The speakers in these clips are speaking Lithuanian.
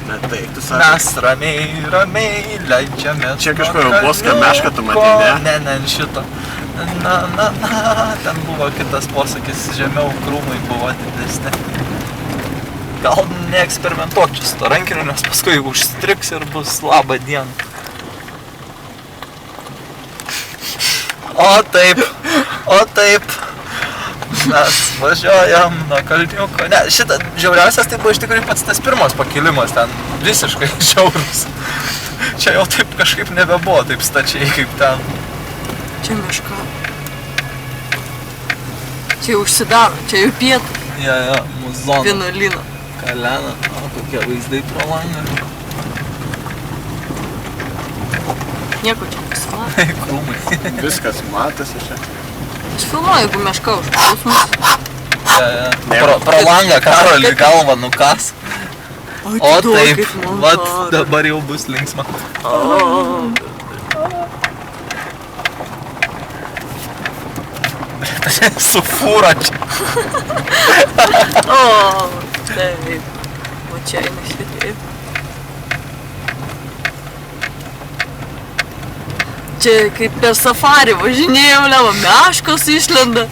Na taip, tu sakai. Mes ramiai leidžiamės. Čia kažkur Boskio mešką tu matei, ne? Ne, šito. Na, ten buvo kitas posakis, žemiau krūmai buvo didesnė. Gal neeksperimentuok čia su to rankiniu, nes paskui užstriks ir bus laba diena. O taip. Mes važiuojam nuo kalniuko. Ne, šitą žiauriausias tai buvo iš tikrųjų pats tas pirmas pakilimas, ten visiškai žiaurus. Čia jau taip kažkaip nebebuvo, taip stačiai kaip ten. Čia miška. Čia jau užsidaro, čia jau pietų. Ja, mūsų zona. Vienuolyno. Kalena, o kokie vaizdai pro langą. Nieko čia nesimato. Krūmai. Viskas matosi čia. Aš filmuoju, jeigu meška užpuls mus. Ja. Pro langą Karolį galvą nukas. O taip, vat dabar jau bus linksma. Su fūra čia. O, taip. O čia eina šitaip. Čia kaip per safarį važinėjau, leva, meškos išlenda.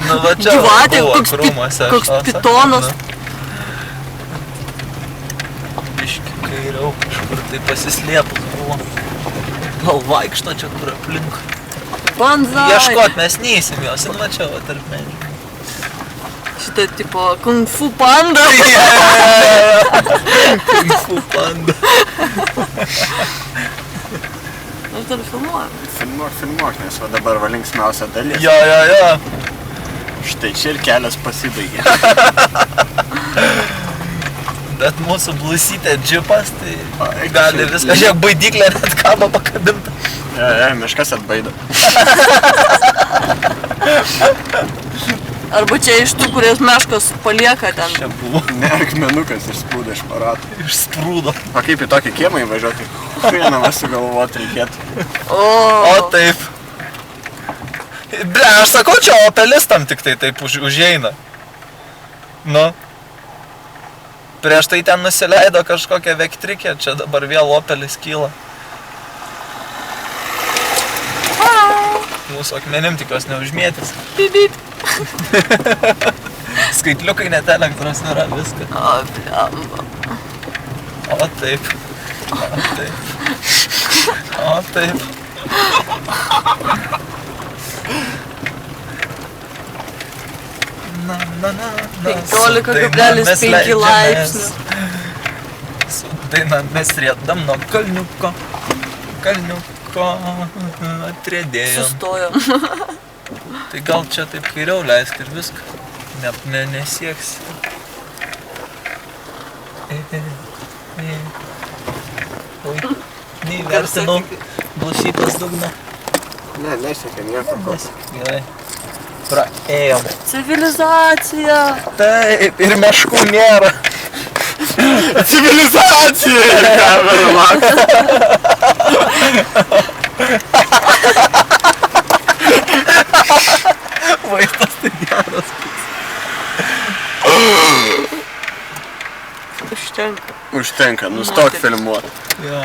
Nu va čia Gyvatė, buvo koks krūmuose. koks pitonas. Biški kairiau kažkur tai pasislėpus buvo. Gal vaikšto čia kur aplink. Banzai. Ieškot mes neįsim jos, ir va čia va tarp medžių. Šitą tipo Kung Fu panda. Kung Fu panda. Aš dar filmuoju. Filmuok, nes va dabar va linksmiausia dalis. Jo. Štai čia ir kelias pasibaigė. Bet mūsų blusytė džipas, tai gali viską. Žiūrėk, baidyklė net kabo pakabinta. Ja, miškas atbaido. Arba čia iš tų, kurias meškos palieka ten. Čia buvo. Ne, akmenukas išsprūdo iš parato. Išsprūdo. O kaip į tokį kiemą įvažiuoti? Vieną vas sugalvoti reikėtų. O taip. Ble, aš sakau, čia Opelis tam tik tai taip užeina. Nu. Prieš tai ten nusileido kažkokia vektrikė, čia dabar vėl Opelis kyla. Mūsų akmenim tik jos neužmėtis. Bibip. Skaitliukai net elektros nėra, viską. O, blemba. O taip. O taip. Na. 15,5 laipsnių. Su daina mes riedam nuo kalniuko atriedėjom. Sustojom. Tai gal čia taip kairiau leisk ir viską. Nesieks. Oi, neįvertinau blusytas dugną. Ne, nesiekė nieko. Gerai. Praėjom. Civilizacija. Taip, ir meškų nėra. Civilizacija! Kamera maks. Vaizdas tai geras. Užtenka. Užtenka, nustok filmuoti. Jo.